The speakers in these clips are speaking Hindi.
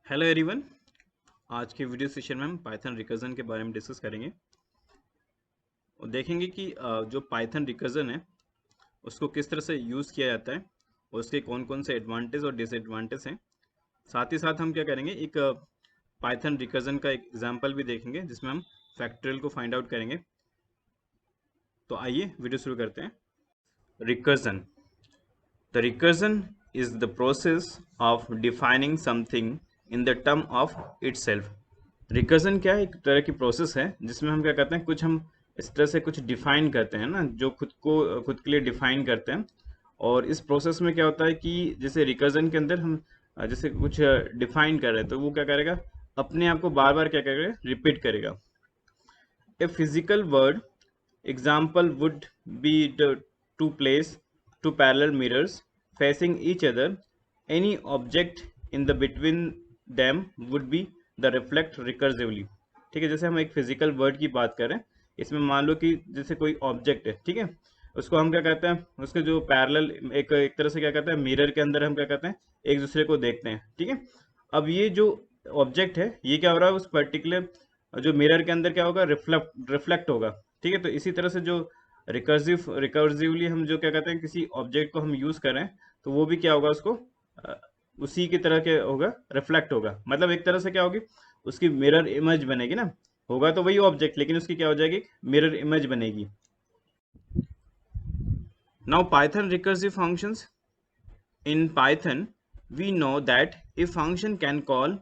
Hello everyone. आज के वीडियो सेशन में हम पाइथन रिकर्जन के बारे में डिस्कस करेंगे और देखेंगे कि जो पाइथन रिकर्जन है उसको किस तरह से यूज़ किया जाता है और उसके कौन कौन से एडवांटेज और डिसएडवांटेज हैं। साथ ही साथ हम क्या करेंगे, एक पाइथन रिकर्जन का एक एग्जांपल भी देखेंगे जिसमें हम फैक्टोरियल को फाइंड आउट करेंगे। तो आइए वीडियो शुरू करते हैं। Recursion, the recursion is the process of defining something in the term of itself. Recursion क्या है? एक तरह की प्रोसेस है जिसमें हम क्या करते हैं, कुछ हम इस तरह से कुछ डिफाइन करते हैं ना, जो खुद के लिए डिफाइन करते हैं। और इस प्रोसेस में क्या होता है कि जैसे रिकर्जन के अंदर हम जैसे कुछ डिफाइन कर रहे हैं तो वो क्या करेगा, अपने आप को बार बार क्या करेगा, रिपीट करेगा। A physical word example would be the two place two parallel mirrors facing each other. Any object in the between them would be the reflect recursively. ठीक है, जैसे हम एक फिजिकल वर्ड की बात करें, इसमें मान लो कि जैसे कोई ऑब्जेक्ट है, ठीक है, उसको हम क्या कहते हैं, उसके जो पैरेलल एक तरह से क्या कहते हैं, मिरर के अंदर हम क्या कहते हैं, एक दूसरे को देखते हैं। ठीक है, अब ये जो ऑब्जेक्ट है ये क्या हो रहा है, उस पर्टिकुलर जो मिरर के अंदर क्या होगा, रिफ्लेक्ट होगा। ठीक है, तो इसी तरह से जो रिकर्सिवली हम जो क्या कहते हैं, किसी ऑब्जेक्ट को हम यूज करें तो वो भी क्या होगा, उसको उसी की तरह के होगा, रिफ्लेक्ट होगा। मतलब एक तरह से क्या होगी, उसकी मिरर इमेज बनेगी ना, होगा तो वही ऑब्जेक्ट लेकिन उसकी क्या हो जाएगी, मिरर इमेज बनेगी। Now Python recursive functions. In Python we know that a function can call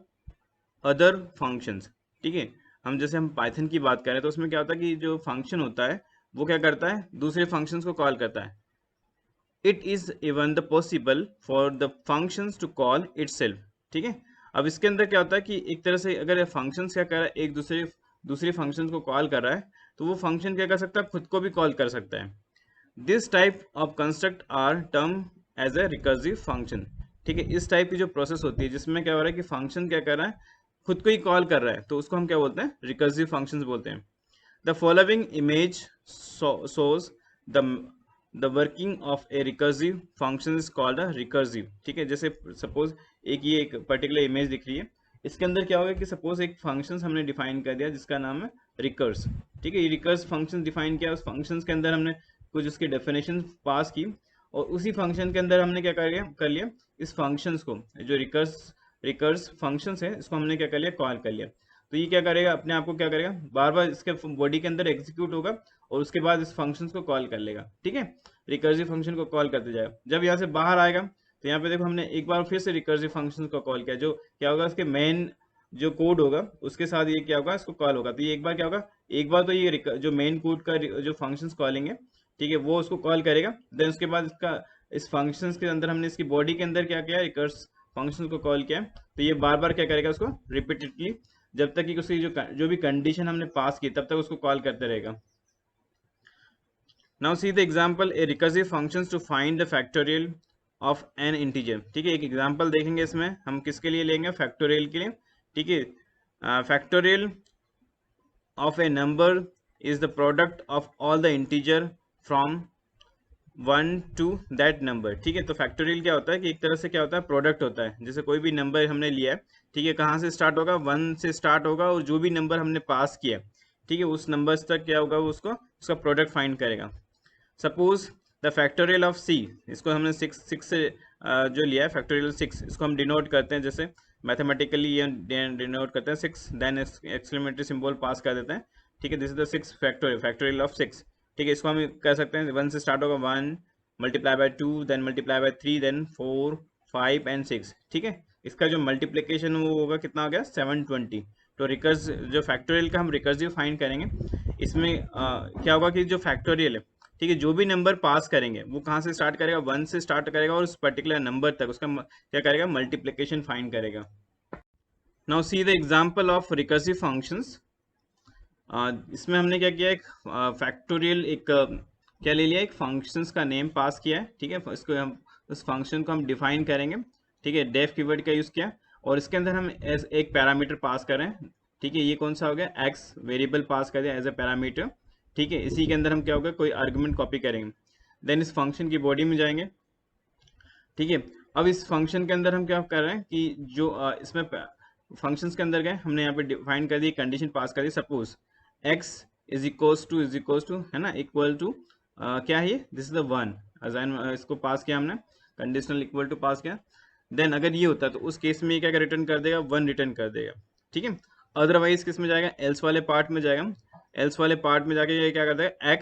other functions. ठीक है, हम पाइथन की बात करें तो उसमें क्या होता है कि जो फंक्शन होता है वो क्या करता है, दूसरे फंक्शंस को कॉल करता है। It is even the possible for the functions to call itself. ठीक है, अब इसके अंदर क्या होता है कि एक तरह से अगर फंक्शंस क्या कर रहा है, एक दूसरे फंक्शन को कॉल कर रहा है तो वो फंक्शन क्या कर सकता है, खुद को भी कॉल कर सकता है। This type of construct are term as a recursive function. ठीक है, इस टाइप की जो प्रोसेस होती है जिसमें क्या हो रहा है कि फंक्शन क्या कर रहा है, खुद को ही कॉल कर रहा है, तो उसको हम क्या बोलते हैं, रिकर्सिव फंक्शंस बोलते हैं। The following image shows the working of A recursive function is called a recursive. ठीक है, जैसे सपोज एक पर्टिकुलर इमेज दिख रही है, इसके अंदर क्या होगा कि सपोज एक फंक्शन हमने डिफाइन कर दिया जिसका नाम है रिकर्स। ठीक है, ये रिकर्स फंक्शन डिफाइन किया, उस फंक्शन के अंदर हमने कुछ उसकी डेफिनेशन पास की और उसी फंक्शन के अंदर हमने क्या कर लिया, इस फंक्शंस को, जो रिकर्स फंक्शंस है, इसको हमने क्या कर लिया, कॉल कर लिया। तो ये क्या करेगा, अपने आप को क्या करेगा, बार बार इसके बॉडी के अंदर एग्जीक्यूट होगा और उसके बाद इस फंक्शंस को कॉल कर लेगा। ठीक है, रिकर्सिव फंक्शन को कॉल करते जाएगा। जब यहाँ से बाहर आएगा तो यहाँ पे देखो हमने एक बार फिर से रिकर्सिव फंक्शन को कॉल किया, जो क्या होगा, उसके मेन जो कोड होगा उसके साथ ये क्या होगा, इसको कॉल होगा। तो ये एक बार क्या होगा, एक बार तो ये जो मेन कोड का जो फंक्शंस कॉलिंग है, ठीक है, वो उसको कॉल करेगा। देन उसके बाद इसका इस फंक्शंस के अंदर हमने इसकी बॉडी के अंदर क्या किया, रिकर्स फंक्शन को कॉल किया। तो ये बार बार क्या करेगा, उसको रिपीटेडली, जब तक कि उसकी जो भी कंडीशन हमने पास की तब तक उसको कॉल करते रहेगा। Now see the example, a recursive functions to find the factorial of an integer. ठीक है, एक एग्जांपल देखेंगे, इसमें हम किसके लिए लेंगे, फैक्टोरियल के लिए। ठीक है, factorial of a number is the product of all the integer from 1 to that number। ठीक है, तो फैक्टोरियल क्या होता है कि एक तरह से क्या होता है, प्रोडक्ट होता है। जैसे कोई भी नंबर हमने लिया है, ठीक है, कहाँ से स्टार्ट होगा, 1 से स्टार्ट होगा और जो भी नंबर हमने पास किया, ठीक है, उस नंबर्स तक क्या होगा, वो उसको उसका प्रोडक्ट फाइंड करेगा। सपोज द फैक्टोरियल ऑफ सी, इसको हमने सिक्स से जो लिया है फैक्टोरियल 6, इसको हम डिनोट करते हैं, जैसे मैथमेटिकली ये डिनोट करते हैं 6, देन एक्सक्लेमेटरी सिंबल पास कर देते हैं। ठीक है, this is the 6 factorial of 6। ठीक है, इसको हम कह सकते हैं 1 से स्टार्ट होगा, 1 multiply by 2, then multiply by 3, then 4 5 and 6। ठीक है, इसका जो मल्टीप्लिकेशन वो होगा कितना हो गया, 720। तो रिकर्स जो फैक्टोरियल का हम रिकर्सिव फाइंड करेंगे, इसमें क्या होगा कि जो फैक्टोरियल है, ठीक है, जो भी नंबर पास करेंगे वो कहाँ से स्टार्ट करेगा, 1 से स्टार्ट करेगा और उस पर्टिकुलर नंबर तक उसका क्या करेगा, मल्टीप्लिकेशन फाइंड करेगा। Now see the example of recursive functions. इसमें हमने क्या किया, एक फैक्टोरियल क्या ले लिया, एक फंक्शंस का नेम पास किया है। ठीक है, इसको हम उस फंक्शन को हम डिफाइन करेंगे। ठीक है, डेफ कीवर्ड का यूज़ किया और इसके अंदर हम एक पैरामीटर पास करें। ठीक है, ये कौन सा हो गया, एक्स वेरिएबल पास कर दिया एज ए पैरामीटर। ठीक है, इसी के अंदर हम क्या होगा, कोई आर्गुमेंट कॉपी करेंगे, देन इस फंक्शन की बॉडी में जाएंगे। ठीक है, अब इस फंक्शन के अंदर हम क्या कर रहे हैं कि जो इसमें फंक्शंस के अंदर गए, हमने यहाँ पे डिफाइन कर दी, कंडीशन पास कर दी, suppose x is equals to है ना, इक्वल टू क्या है ये, दिस इज द 1 अजाइन, इसको पास किया हमने, कंडीशनल इक्वल टू पास किया। देन अगर ये होता तो उस केस में क्या रिटर्न कर देगा, 1 रिटर्न कर देगा, ठीक है। अदरवाइज किस में जाएगा, एल्स वाले पार्ट में जाएगा, एल्स वाले पार्ट में जाके ये क्या कर देगा,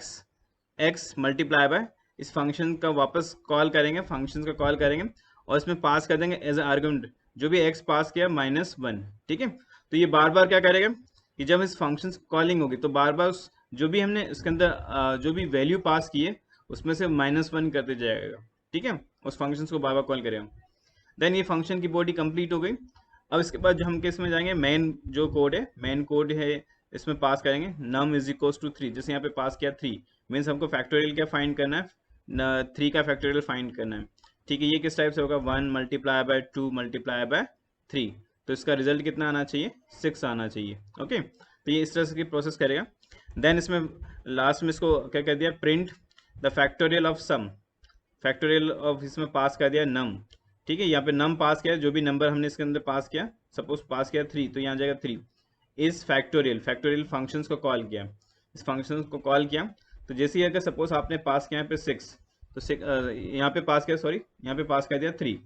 एक्स मल्टीप्लाई बाय इस फंक्शन का वापस कॉल करेंगे, फंक्शन का कॉल करेंगे और इसमें पास कर देंगे एज ए आर्गुमेंट जो भी x पास किया -1, ठीक है। तो ये बार बार क्या करेगा कि जब इस फंक्शन कॉलिंग होगी तो बार बार जो भी हमने इसके अंदर जो भी वैल्यू पास की है उसमें से -1 करते जाएगा, ठीक है, उस फंक्शन को बार बार कॉल करेगा। देन ये फंक्शन की बॉडी कंप्लीट हो गई। अब इसके बाद जो हम किस में जाएंगे, मेन जो कोड है, मेन कोड है, इसमें पास करेंगे num इज इक्वल्स टू 3, जैसे यहाँ पे पास किया 3, मीन्स हमको फैक्टोरियल क्या फाइंड करना है, 3 का फैक्टोरियल फाइंड करना है, ठीक है। ये किस टाइप से होगा, 1 मल्टीप्लाई बाय 2 मल्टीप्लाई बाय 3, तो इसका रिजल्ट कितना आना चाहिए, 6 आना चाहिए, ओके। तो ये इस तरह से की प्रोसेस करेगा। देन इसमें लास्ट में इसको क्या कर दिया, print the factorial of some, factorial of इसमें पास कर दिया नम, ठीक है। यहाँ पे नम पास किया, जो भी नंबर हमने इसके अंदर पास किया, सपोज पास किया 3, तो यहाँ जाएगा 3 इस फैक्टोरियल, फैक्टोरियल फंक्शंस को कॉल किया, इस फंक्शन को कॉल किया। तो जैसे ही अगर सपोज आपने पास किया यहाँ पे 6, तो यहाँ पे पास किया, सॉरी यहाँ पे पास कर दिया 3,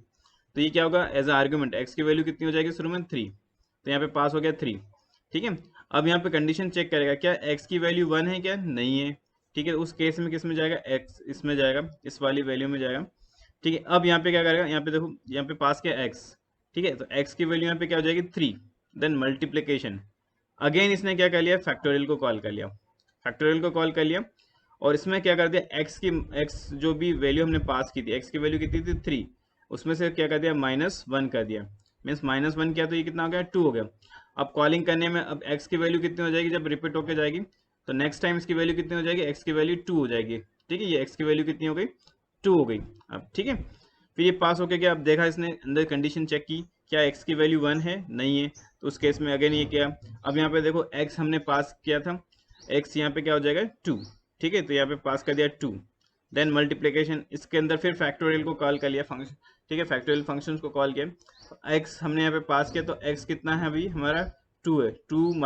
तो ये क्या होगा, एज ए आर्गुमेंट एक्स की वैल्यू कितनी हो जाएगी शुरू में 3, तो यहाँ पे पास हो गया 3, ठीक है। अब यहाँ पे कंडीशन चेक करेगा क्या एक्स की वैल्यू 1 है क्या, नहीं है, ठीक है। उस केस में किस में जाएगा, एक्स इसमें जाएगा, इस वाली वैल्यू में जाएगा, ठीक है। अब यहाँ पे क्या करेगा, यहाँ पे देखो यहाँ पे पास किया एक्स, ठीक है, तो एक्स की वैल्यू यहाँ पे क्या हो जाएगी 3, देन मल्टीप्लीकेशन, अगेन इसने क्या कर लिया, फैक्टोरियल को कॉल कर लिया, फैक्टोरियल को कॉल कर लिया और इसमें क्या कर दिया, एक्स जो भी वैल्यू हमने पास की थी, एक्स की वैल्यू कितनी थी 3, उसमें से क्या कर दिया -1 कर दिया, मीन्स -1 किया तो ये कितना हो गया, 2 हो गया। अब कॉलिंग करने में अब एक्स की वैल्यू कितनी हो जाएगी, जब रिपीट होकर जाएगी तो नेक्स्ट टाइम इसकी वैल्यू कितनी हो जाएगी, एक्स की वैल्यू 2 हो जाएगी, ठीक है। ये एक्स की वैल्यू कितनी हो गई, 2 हो गई अब, ठीक है। फिर ये पास होके गया, अब देखा इसने अंदर कंडीशन चेक की, क्या एक्स की वैल्यू 1 है, नहीं है, तो उस केस में अगेन ये क्या, अब यहाँ पे देखो एक्स हमने पास किया था, एक्स यहाँ पे क्या हो जाएगा 2, ठीक है, तो यहाँ पे पास कर दिया 2, देन मल्टीप्लीकेशन, इसके अंदर फिर फैक्टोरियल को कॉल कर लिया फंक्शन, ठीक है, फैक्टोरियल फंक्शन को कॉल किया, एक्स हमने यहाँ पे पास किया, तो एक्स कितना है अभी हमारा 2 है, 2 -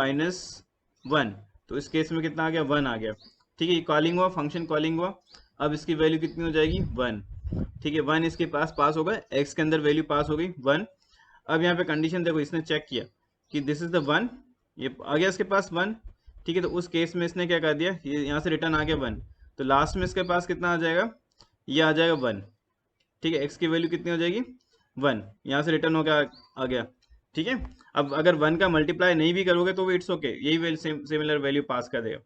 1, तो इस केस में कितना आ गया, 1 आ गया, ठीक है। ये कॉलिंग हुआ, फंक्शन कॉलिंग हुआ, अब इसकी वैल्यू कितनी हो जाएगी 1, ठीक है, 1 इसके पास होगा, एक्स के अंदर वैल्यू पास हो गई 1। अब यहाँ पे कंडीशन देखो, इसने चेक किया कि दिस इज द 1, ये आ गया इसके पास 1, ठीक है। तो उस केस में इसने क्या कर दिया, ये यहाँ से रिटर्न आ गया 1, तो लास्ट में इसके पास कितना आ जाएगा, ये आ जाएगा 1, ठीक है। एक्स की वैल्यू कितनी हो जाएगी 1, यहाँ से रिटर्न हो गया, आ गया, ठीक है। अब अगर 1 का मल्टीप्लाई नहीं भी करोगे तो वो इट्स ओके, यही सिमिलर वैल्यू पास कर देगा।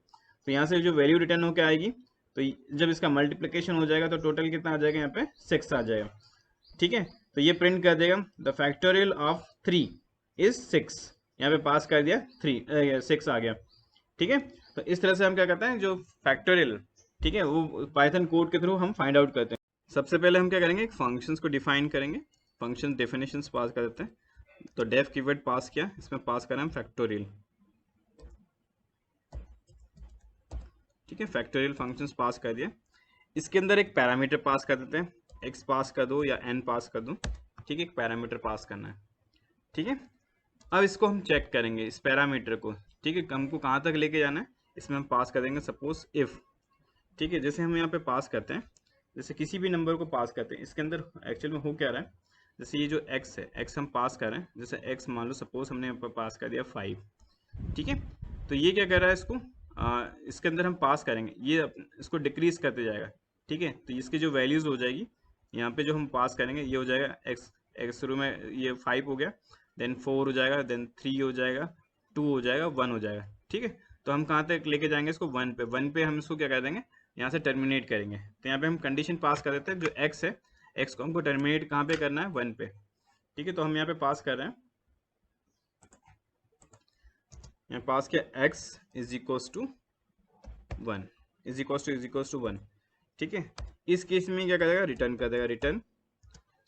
तो यहाँ से जो वैल्यू रिटर्न होकर आएगी, तो जब इसका मल्टीप्लिकेशन हो जाएगा तो टोटल कितना आ जाएगा, यहाँ पे 6 आ जाएगा, ठीक है। तो ये प्रिंट कर देगा द फैक्टोरियल ऑफ 3 इज 6, यहाँ पे पास कर दिया 6 आ गया, ठीक है। तो इस तरह से हम क्या करते हैं, जो फैक्टोरियल, ठीक है, वो पाइथन कोड के थ्रू हम फाइंड आउट करते हैं। सबसे पहले हम क्या करेंगे, फंक्शंस को डिफाइन करेंगे, फंक्शन डेफिनेशंस पास कर देते हैं। तो डेफ कीवर्ड पास किया, इसमें पास करें हम फैक्टोरियल, ठीक है, फैक्टोरियल फंक्शंस पास कर दिया। इसके अंदर एक पैरामीटर पास कर देते हैं, एक्स पास कर दो या एन पास कर दो, ठीक है, एक पैरामीटर पास करना है, ठीक है। अब इसको हम चेक करेंगे इस पैरामीटर को, ठीक है, हमको कहाँ तक लेके जाना है, इसमें हम पास कर देंगे सपोज इफ, ठीक है। जैसे हम यहाँ पे पास करते हैं, जैसे किसी भी नंबर को पास करते हैं, इसके अंदर एक्चुअल में हो क्या रहा है, जैसे ये जो एक्स है, एक्स हम पास कर रहे हैं, जैसे एक्स मान लो सपोज हमने यहाँ पर पास कर दिया 5, ठीक है। तो ये क्या कर रहा है, इसको इसके अंदर हम पास करेंगे, ये इसको डिक्रीज करते जाएगा, ठीक है। तो इसकी जो वैल्यूज हो जाएगी यहाँ पे जो हम पास करेंगे, ये हो जाएगा एक्स, एक्स शुरू में ये 5 हो गया, देन 4 हो जाएगा, देन 3 हो जाएगा, 2 हो जाएगा, 1 हो जाएगा, ठीक है। तो हम कहाँ तक लेके जाएंगे इसको, 1 पे, 1 पे हम इसको क्या कर देंगे, यहाँ से टर्मिनेट करेंगे। तो यहाँ पे हम कंडीशन पास कर देते हैं, जो एक्स है, एक्स को हमको टर्मिनेट कहाँ पे करना है, 1 पे, ठीक है। तो हम यहाँ पे पास कर रहे हैं, यहाँ पास किया x is equals to 1, is equals to 1, ठीक है। इस केस में क्या करेगा, रिटर्न कर देगा, रिटर्न,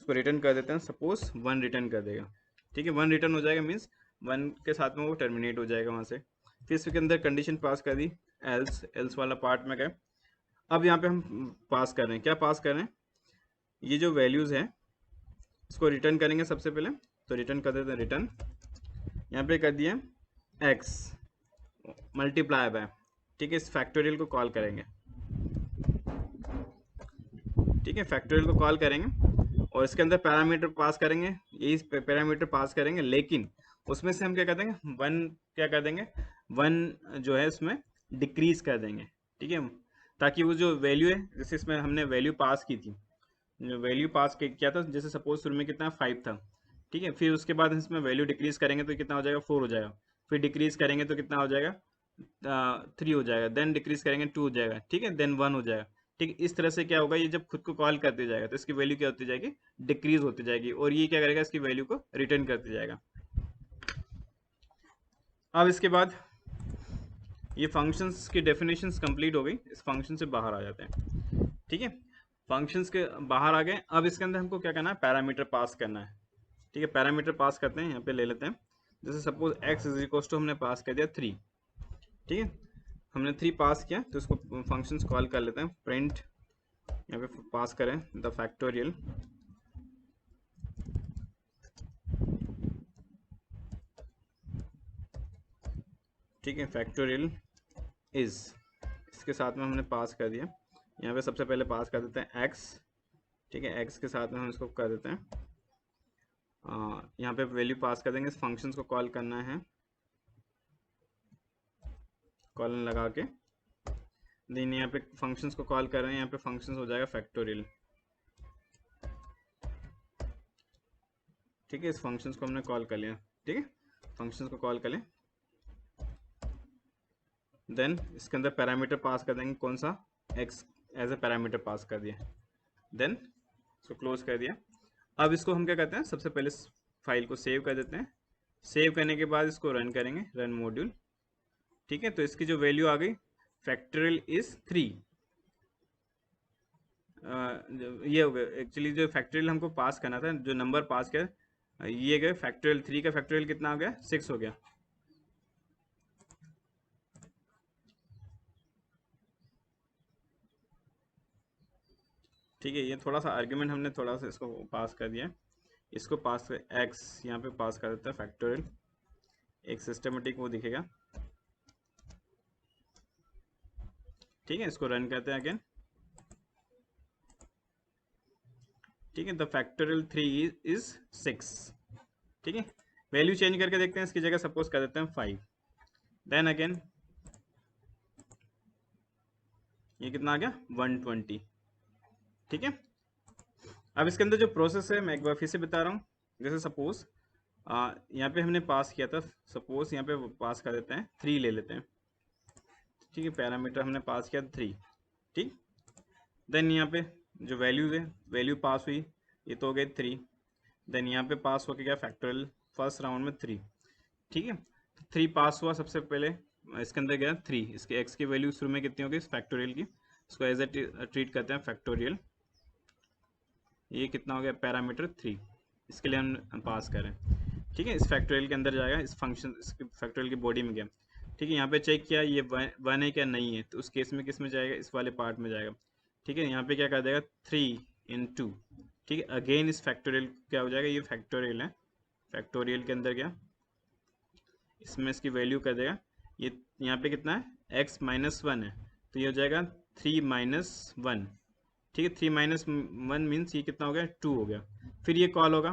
इसको रिटर्न कर देते हैं, सपोज 1 रिटर्न कर देगा, ठीक है। 1 रिटर्न हो जाएगा, मीन्स 1 के साथ में वो टर्मिनेट हो जाएगा वहाँ से। फिर इसके अंदर कंडीशन पास कर दी, एल्स, एल्स वाला पार्ट में गए। अब यहाँ पे हम पास कर रहे हैं, क्या पास कर रहे हैं, ये जो वैल्यूज़ है इसको रिटर्न करेंगे सबसे पहले, तो रिटर्न कर देते हैं, रिटर्न यहाँ पे कर दिया x मल्टीप्लाई बाय, ठीक है, इस फैक्टोरियल को कॉल करेंगे, ठीक है, फैक्टोरियल को कॉल करेंगे और इसके अंदर पैरामीटर पास करेंगे, यही पैरामीटर पास करेंगे, लेकिन उसमें से हम क्या कर देंगे, वन क्या कर देंगे, वन जो है उसमें डिक्रीज कर देंगे, ठीक है, ताकि वो जो वैल्यू है, जैसे इसमें हमने वैल्यू पास की थी, जो वैल्यू पास किया था, जैसे सपोज शुरू में कितना 5 था, ठीक है, फिर उसके बाद इसमें वैल्यू डिक्रीज करेंगे तो कितना हो जाएगा 4 हो जाएगा, फिर डिक्रीज करेंगे तो कितना हो जाएगा 3 हो जाएगा, देन डिक्रीज करेंगे 2 हो जाएगा, ठीक है, देन 1 हो जाएगा, ठीक है, इस तरह से क्या होगा, ये जब खुद को कॉल करते जाएगा तो इसकी वैल्यू क्या होती जाएगी, डिक्रीज होती जाएगी, और ये क्या करेगा, इसकी वैल्यू को रिटर्न करते जाएगा। अब इसके बाद ये फंक्शंस की डेफिनेशंस कंप्लीट हो गई, इस फंक्शन से बाहर आ जाते हैं, ठीक है, फंक्शंस के बाहर आ गए। अब इसके अंदर हमको क्या करना है, पैरामीटर पास करना है, ठीक है, पैरामीटर पास करते हैं, यहाँ पे ले लेते हैं, जैसे suppose x is equal to हमने पास कर दिया 3, ठीक है, हमने 3 पास किया तो इसको फंक्शंस कॉल कर लेते हैं, प्रिंट यहाँ पे पास करें द फैक्टोरियल, ठीक है, फैक्टोरियल इज, इसके साथ में हमने पास कर दिया, यहाँ पे सबसे पहले पास कर देते हैं x, ठीक है, x के साथ में हम इसको कर देते हैं, यहाँ पे वैल्यू पास कर देंगे, इस फंक्शंस को कॉल करना है, कॉलन लगा के, देन यहाँ पे फंक्शंस को कॉल कर रहे हैं, यहाँ पे फंक्शंस हो जाएगा फैक्टोरियल, ठीक है, इस फंक्शंस को हमने कॉल कर लिया, ठीक है, फंक्शंस को कॉल कर लें, देन इसके अंदर पैरामीटर पास कर देंगे, कौन सा, x as a parameter pass कर दिया, देन इसको क्लोज कर दिया। अब इसको हम क्या करते हैं, सबसे पहले फाइल को सेव कर देते हैं, सेव करने के बाद इसको रन करेंगे, रन मॉड्यूल, ठीक है, तो इसकी जो वैल्यू आ गई, फैक्टोरियल इज 3, ये हो गया, एक्चुअली जो फैक्टोरियल हमको पास करना था, जो नंबर पास किया ये गए, फैक्टोरियल 3 का फैक्टोरियल कितना हो गया, 6 हो गया, ठीक है, ये थोड़ा सा आर्ग्यूमेंट हमने थोड़ा सा इसको पास कर दिया, इसको पास कर x यहाँ पे पास कर देता है फैक्टोरियल, एक सिस्टमेटिक वो दिखेगा, ठीक है, इसको रन करते हैं अगेन, ठीक है, द फैक्टोरियल 3 इज 6, ठीक है, वैल्यू चेंज करके देखते हैं, इसकी जगह सपोज कर देते हैं 5, देन अगेन ये कितना आ गया 120, ठीक है। अब इसके अंदर जो प्रोसेस है मैं एक बार फिर से बता रहा हूँ, जैसे सपोज यहाँ पे हमने पास किया था, सपोज यहाँ पे पास कर देते हैं 3 ले लेते हैं, ठीक है, पैरामीटर हमने पास किया 3, ठीक, देन यहाँ पे जो वैल्यूज है, वैल्यू पास हुई, ये तो हो गई 3, देन यहाँ पे पास होके गया फैक्टोरियल फर्स्ट राउंड में 3, ठीक है, 3 पास हुआ, सबसे पहले इसके अंदर गया 3, इसके x की वैल्यू शुरू में कितनी होगी इस फैक्टोरियल की, इसको एज ए ट्रीट करते हैं फैक्टोरियल, ये कितना हो गया पैरामीटर 3, इसके लिए हम पास करें, ठीक है, इस फैक्टोरियल के अंदर जाएगा, इस फंक्शन इसके फैक्टोरियल की बॉडी में गया, ठीक है, यहाँ पे चेक किया ये 1 है क्या नहीं है, तो उस केस में किस में जाएगा, इस वाले पार्ट में जाएगा, ठीक है, यहाँ पे क्या कर देगा 3 × 2, ठीक है, अगेन इस फैक्टोरियल क्या हो जाएगा, ये फैक्टोरियल है, फैक्टोरियल के अंदर गया, इसमें इसकी वैल्यू कर देगा, ये यहाँ पे कितना है x - 1 है, तो ये हो जाएगा 3 - 1, ठीक है, 3 - 1 मीन्स ये कितना हो गया 2 हो गया, फिर ये कॉल होगा,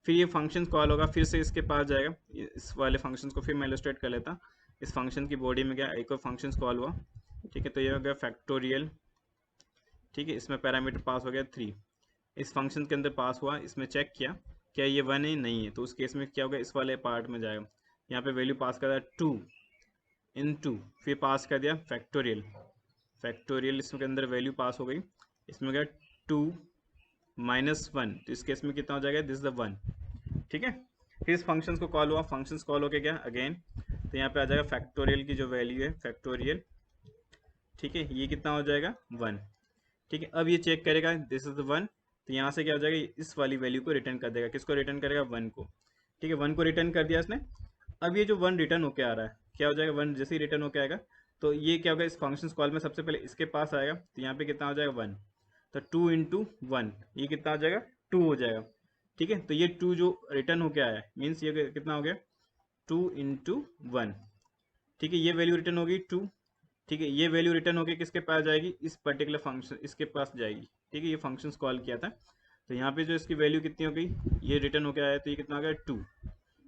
फिर ये फंक्शन कॉल होगा, फिर से इसके पास जाएगा, इस वाले फंक्शन को फिर मैं इलस्ट्रेट कर लेता, इस फंक्शन की बॉडी में गया, एक और फंक्शन कॉल हुआ, ठीक है, तो ये हो गया फैक्टोरियल, ठीक है, इसमें पैरामीटर पास हो गया 3, इस फंक्शन के अंदर पास हुआ, इसमें चेक किया क्या ये 1 है नहीं है, तो उस केस में क्या होगा, इस वाले पार्ट में जाएगा, यहाँ पे वैल्यू पास कर दिया 2 × 2, फिर पास कर दिया फैक्टोरियल, फैक्टोरियल इसके अंदर वैल्यू पास हो गई, इसमें गया 2 - 1, तो इस केस में कितना हो जाएगा, दिस इज द 1, ठीक है, फिर इस फंक्शन को कॉल हुआ, फंक्शन कॉल होके गया अगेन, तो यहाँ पे आ जाएगा फैक्टोरियल की जो वैल्यू है फैक्टोरियल, ठीक है, ये कितना हो जाएगा 1, ठीक है, अब ये चेक करेगा दिस इज द 1, तो यहाँ से क्या हो जाएगा, इस वाली वैल्यू को रिटर्न कर देगा, किसको रिटर्न करेगा 1 को, ठीक है, 1 को रिटर्न कर दिया इसने, अब ये जो 1 रिटर्न होके आ रहा है, क्या हो जाएगा 1 जैसे ही रिटर्न होके आएगा, तो ये क्या होगा, इस फंक्शन कॉल में सबसे पहले इसके पास आएगा, तो यहाँ पे कितना हो जाएगा 1, तो 2 × 1 ये कितना हो जाएगा 2 हो जाएगा, ठीक है, तो ये 2 जो रिटर्न होके आया है मीन्स ये कितना हो गया 2 इंटू 1, ठीक है, ये वैल्यू रिटर्न होगी 2, ठीक है, ये वैल्यू रिटर्न होके किसके पास जाएगी, इस पर्टिकुलर फंक्शन इसके पास जाएगी, ठीक है, ये फंक्शंस कॉल किया था, तो यहाँ पे जो इसकी वैल्यू कितनी हो गई, ये रिटर्न होके आया, तो ये कितना आ गया 2,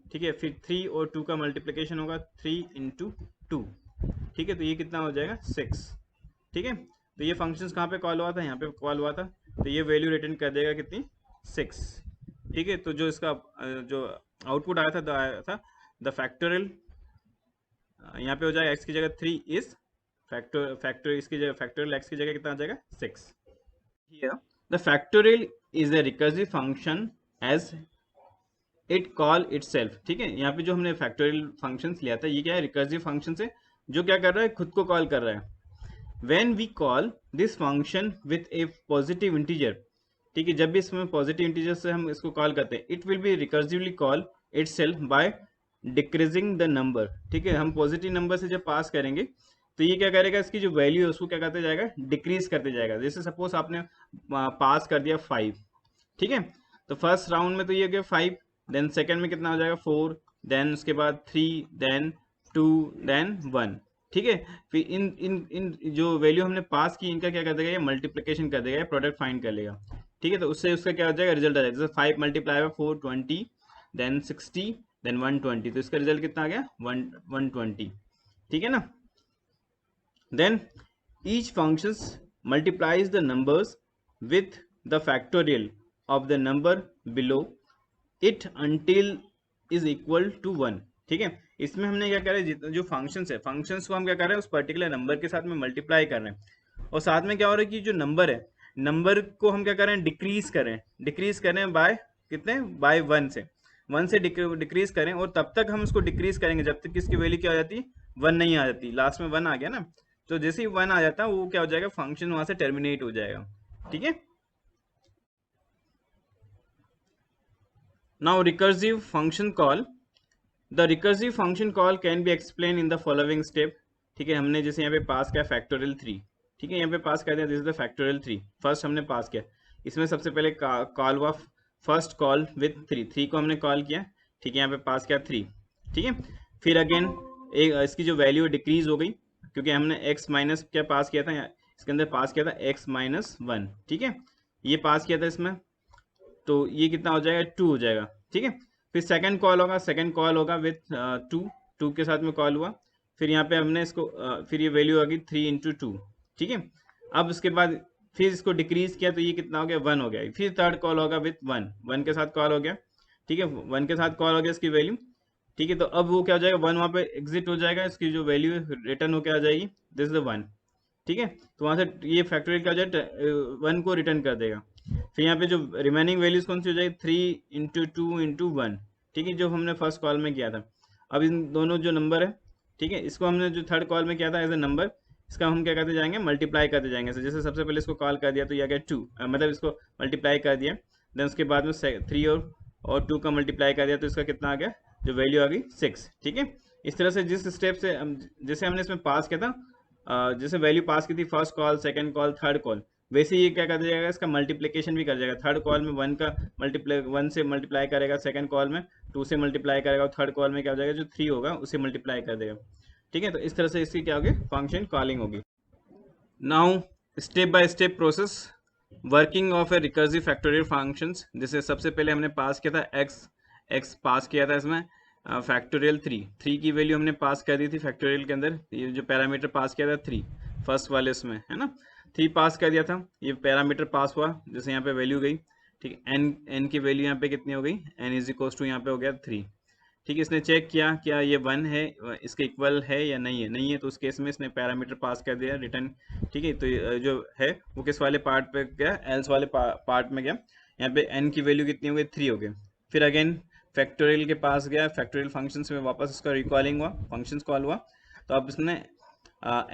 ठीक है, फिर 3 और 2 का मल्टीप्लिकेशन होगा 3 इंटू 2, ठीक है, तो ये कितना हो जाएगा 6, ठीक है, तो ये फंक्शंस कहाँ पे कॉल हुआ था, यहाँ पे कॉल हुआ था, तो ये वैल्यू रिटर्न कर देगा कितनी 6, ठीक है, तो जो इसका जो आउटपुट आया था द फैक्टोरियल, यहाँ पे हो जाएगा x की जगह 3 इज फैक्टर इसकी जगह फैक्टोरियल x की जगह कितना आ जाएगा 6। Here the factorial is a recursive function as it call itself, ठीक है, यहाँ पे जो हमने फैक्टोरियल फंक्शंस लिया था ये क्या है, रिकर्सिव फंक्शन है जो क्या कर रहा है, खुद को कॉल कर रहा है। When we call this function with a positive integer, ठीक है, जब भी इसमें पॉजिटिव इंटीजर से हम इसको कॉल करते हैं, it will be recursively call itself by decreasing the number, ठीक है, हम पॉजिटिव नंबर से जब पास करेंगे तो ये क्या करेगा, इसकी जो वैल्यू है उसको क्या करते जाएगा, डिक्रीज करते जाएगा। जैसे सपोज आपने पास कर दिया 5, ठीक है, तो फर्स्ट राउंड में तो ये गया 5, देन सेकंड में कितना हो जाएगा 4, देन उसके बाद 3, देन 2, देन 1, ठीक है, फिर इन इन इन जो वैल्यू हमने पास की इनका क्या कर देगा, ये मल्टीप्लिकेशन कर देगा, प्रोडक्ट फाइंड कर लेगा, ठीक है, तो उससे उसका क्या हो जाएगा, रिजल्ट आ जाएगा, जैसे 5 मल्टीप्लाई बाय 4 20, देन 60, देन 120, तो इसका रिजल्ट कितना आ गया 120, ठीक है ना। Then each functions multiplies the numbers with the factorial of the number below it until is equal to 1, ठीक है, इसमें हमने क्या कर रहे हैं, जो फंक्शंस है फंक्शंस को हम क्या कर रहे हैं, उस पर्टिकुलर नंबर के साथ में मल्टीप्लाई कर रहे हैं, और साथ में क्या हो रहा है कि जो नंबर है, नंबर को हम क्या कर रहे हैं, डिक्रीज करें बाय कितने, बाय 1 से डिक्रीज करें, और तब तक हम उसको डिक्रीज करेंगे जब तक इसकी वैल्यू क्या हो जाती है, 1 नहीं आ जाती, लास्ट में 1 आ गया ना, तो जैसे ही 1 आ जाता है वो क्या हो जाएगा, फंक्शन वहां से टर्मिनेट हो जाएगा, ठीक है। Now recursive function call, the recursive function call can be explain in the following step, ठीक है, हमने जैसे यहाँ पे पास किया फैक्टोरियल 3, ठीक है, यहाँ पे पास कर दिया this is the factorial 3, first हमने पास किया, इसमें सबसे पहले कॉल हुआ फर्स्ट कॉल विथ 3 को हमने कॉल किया, ठीक है, यहाँ पे पास किया 3, ठीक है, फिर अगेन एक इसकी जो वैल्यू डिक्रीज हो गई, क्योंकि हमने x माइनस क्या पास किया था, इसके अंदर पास किया था x माइनस 1, ठीक है, ये पास किया था इसमें, तो ये कितना हो जाएगा 2 हो जाएगा, ठीक है, फिर सेकंड कॉल होगा विथ 2 के साथ में कॉल हुआ, फिर यहाँ पे हमने इसको फिर ये वैल्यू आ गई 3 इंटू 2, ठीक है, अब उसके बाद फिर इसको डिक्रीज किया तो ये कितना हो गया 1 हो गया, फिर थर्ड कॉल होगा विथ 1 के साथ कॉल हो गया, ठीक है, 1 के साथ कॉल हो गया इसकी वैल्यू, ठीक है, तो अब वो क्या हो जाएगा 1 वहाँ पे एग्जिट हो जाएगा, इसकी जो वैल्यू रिटर्न होकर आ जाएगी दिस इज द 1, ठीक है, तो वहाँ से ये फैक्टोरियल क्या हो जाएगा 1 को रिटर्न कर देगा, फिर यहाँ पे जो रिमेनिंग वैल्यूज कौन सी हो जाएगी 3 इंटू 2 इंटू 1, ठीक है, जो हमने फर्स्ट कॉल में किया था। अब इन दोनों जो नंबर है, ठीक है, इसको हमने जो थर्ड कॉल में किया था एज ए नंबर, इसका हम क्या करते जाएंगे, मल्टीप्लाई करते जाएंगे, जैसे सबसे पहले इसको कॉल कर दिया तो ये आ गया 2, मतलब इसको मल्टीप्लाई कर दिया, देन उसके बाद में 3 और 2 का मल्टीप्लाई कर दिया तो इसका कितना आ गया, जो वैल्यू आ गई 6, ठीक है, इस तरह से जिस स्टेप से जैसे हमने इसमें पास किया था, जैसे वैल्यू पास की थी first call, second call, third call, वैसे ये क्या कर जाएगा, इसका मल्टीप्लिकेशन भी कर जाएगा, थर्ड कॉल में 1 से मल्टीप्लाई करेगा, सेकंड कॉल में 2 से मल्टीप्लाई करेगा, और थर्ड कॉल में क्या हो जाएगा, जो 3 होगा उसे मल्टीप्लाई कर देगा, ठीक है, तो इस तरह से इसकी क्या होगी, फंक्शन कॉलिंग होगी। Now step by step process working of A recursive factorial functions, जैसे सबसे पहले हमने पास किया था x पास किया था, इसमें फैक्टोरियल 3 की वैल्यू हमने पास कर दी थी फैक्टोरियल के अंदर, ये जो पैरामीटर पास किया था 3 फर्स्ट वाले उसमें है ना, 3 पास कर दिया था, ये पैरामीटर पास हुआ, जैसे यहाँ पे वैल्यू गई, ठीक है, n की वैल्यू यहाँ पे कितनी हो गई, n इज इक्वल टू यहाँ पे हो गया 3, ठीक है, इसने चेक किया क्या ये 1 है, इसके इक्वल है या नहीं है, तो उस केस में इसने पैरामीटर पास कर दिया रिटर्न, ठीक है, तो जो है वो किस वाले पार्ट पे गया, एल्स वाले पार्ट में गया, यहाँ पे n की वैल्यू कितनी हो गई 3 हो गई, फिर अगेन फैक्टोरियल के पास गया, फैक्टोरियल फंक्शंस में वापस इसका रिकॉलिंग हुआ, फंक्शंस कॉल हुआ, तो अब इसने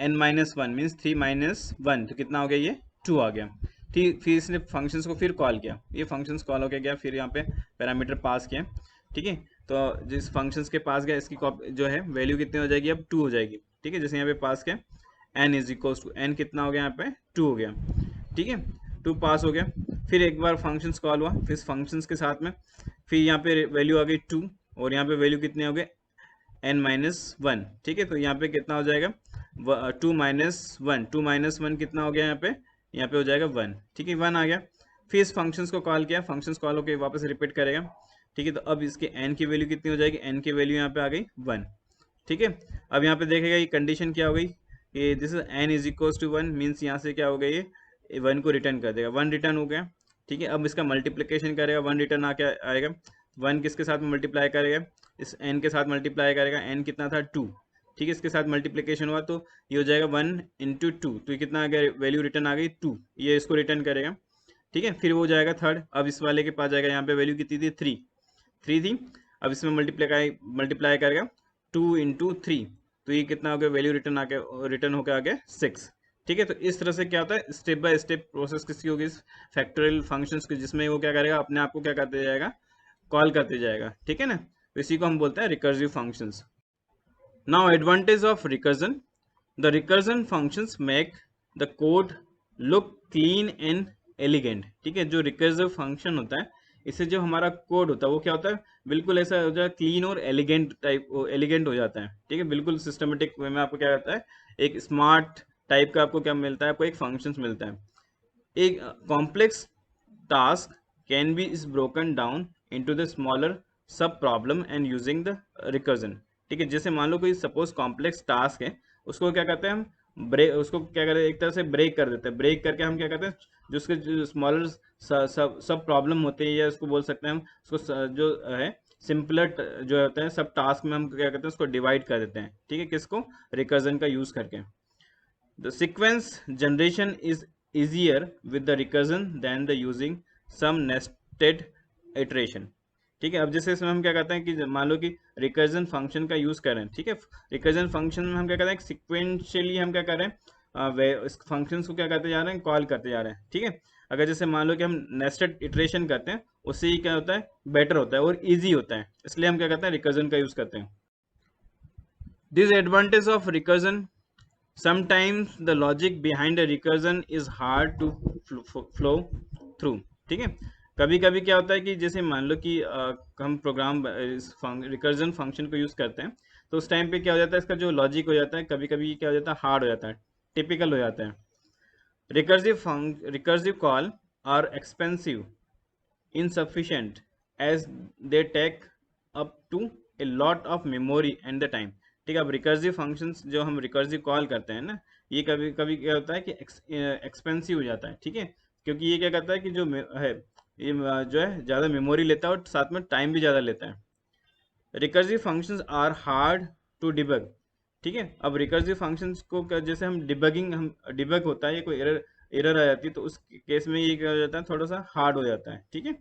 n माइनस 1 मीन्स 3 माइनस 1, तो कितना हो गया, ये 2 आ गया, ठीक, फिर इसने फंक्शंस को फिर कॉल किया, ये फंक्शंस कॉल हो गया, फिर यहाँ पे पैरामीटर पास किया, ठीक है, तो जिस फंक्शंस के पास गया इसकी जो है वैल्यू कितनी हो जाएगी, अब 2 हो जाएगी, ठीक है, जैसे यहाँ पे पास किया n is equal to n कितना हो गया, यहाँ पे 2 हो गया, ठीक है, 2 पास हो गया, फिर एक बार फंक्शंस कॉल हुआ, फिर फंक्शंस के साथ में फिर यहाँ पे वैल्यू आ गई 2, और यहाँ पे वैल्यू कितनी हो गई n माइनस वन। ठीक है, तो यहाँ पे कितना हो जाएगा 2 - 1 कितना हो गया यहाँ पे हो जाएगा 1। ठीक है, 1 आ गया। फिर इस फंक्शंस को कॉल किया, फंक्शंस कॉल होकर वापस रिपीट करेगा। ठीक है, तो अब इसके n की वैल्यू कितनी हो जाएगी, n की वैल्यू यहाँ पे आ गई 1। ठीक है, अब यहाँ पे देखेगा ये कंडीशन क्या हो गई कि this is n is equals to 1, means यहाँ से क्या हो गया ये 1 को रिटर्न कर देगा, 1 रिटर्न हो गया। ठीक है, अब इसका मल्टीप्लिकेशन करेगा, 1 रिटर्न आके आएगा। 1 किसके साथ मल्टीप्लाई करेगा, इस n के साथ मल्टीप्लाई करेगा, n कितना था 2। ठीक है, इसके साथ मल्टीप्लिकेशन हुआ तो ये हो जाएगा 1 × 2, तो ये कितना आ गया, वैल्यू रिटर्न आ गई 2, ये इसको रिटर्न करेगा। ठीक है, फिर वो जाएगा थर्ड, अब इस वाले के पास जाएगा, यहाँ पे वैल्यू कितनी थी 3 थी। अब इसमें मल्टीप्लाई करेगा 2 × 3, तो ये कितना हो गया, वैल्यू रिटर्न होकर आ गया 6। ठीक है, तो इस तरह से क्या होता है, स्टेप बाय स्टेप प्रोसेस किसकी होगी, फैक्टोरियल फंक्शंस की, जिसमें वो क्या करेगा, अपने आप को क्या करते जाएगा, कॉल करते जाएगा। ठीक है ना, तो इसी को हम बोलते हैं recursive functions. Now advantage of recursion, the recursion functions make the code look clean and elegant. ठीक है, जो रिकर्सिव फंक्शन होता है, इससे जो हमारा कोड होता है वो क्या होता है, बिल्कुल ऐसा हो जाए क्लीन और एलिगेंट हो जाता है। ठीक है, बिल्कुल सिस्टमेटिक वे में आपको क्या होता है, एक स्मार्ट टाइप का आपको क्या मिलता है, आपको एक फंक्शन मिलता है। एक complex task can be is broken down into the smaller sub problem and using the recursion। ठीक है, जैसे मान लो कोई सपोज कॉम्प्लेक्स टास्क है, उसको क्या कहते हैं हम उसको क्या करते हैं, एक तरह से ब्रेक कर देते हैं। ब्रेक करके हम क्या करते हैं, जो उसके जो स्मॉलर सब प्रॉब्लम होते हैं, या उसको बोल सकते हैं हम उसको जो है सिंपलर जो होते हैं सब टास्क में हम क्या करते हैं, उसको डिवाइड कर देते हैं। ठीक है, किसको, रिकर्जन का यूज करके। The sequence generation is easier with the recursion than the using some nested iteration। ठीक है, अब जैसे इसमें हम क्या करते हैं कि मान लो कि रिकर्जन फंक्शन का यूज कर रहे हैं। ठीक है, रिकर्जन फंक्शन में हम क्या करते हैं, सिक्वेंशियली हम क्या कर रहे हैं, इस फंक्शन को क्या करते जा रहे हैं, कॉल करते जा रहे हैं। ठीक है, अगर जैसे मान लो कि हम नेस्टेड इटरेशन करते हैं, उससे ही क्या होता है, बेटर होता है और ईजी होता है, इसलिए हम क्या करते हैं, रिकर्जन का यूज करते हैं। This advantage of recursion, sometimes the logic behind a recursion is hard to flow through। ठीक है, कभी कभी क्या होता है कि जैसे मान लो कि हम प्रोग्राम रिकर्जन फंक्शन को यूज करते हैं, तो उस टाइम पे क्या हो जाता है, इसका जो लॉजिक हो जाता है कभी कभी क्या हो जाता है, हार्ड हो जाता है, टिपिकल हो जाता है। Recursive call are expensive insufficient as they take up to a lot of memory and the time। ठीक है, अब रिकर्सिव फंक्शंस जो हम रिकर्सिव कॉल करते हैं ना, ये कभी कभी क्या होता है कि एक्सपेंसिव हो जाता है। ठीक है, क्योंकि ये क्या करता है कि जो है ये जो है ज़्यादा मेमोरी लेता है और साथ में टाइम भी ज़्यादा लेता है। Recursive functions are hard to debug. ठीक है, अब रिकर्सिव फंक्शंस को जैसे हम डिबग होता है, ये कोई एरर आ जाती है, तो उस केस में ये क्या हो जाता है, थोड़ा सा हार्ड हो जाता है। ठीक है,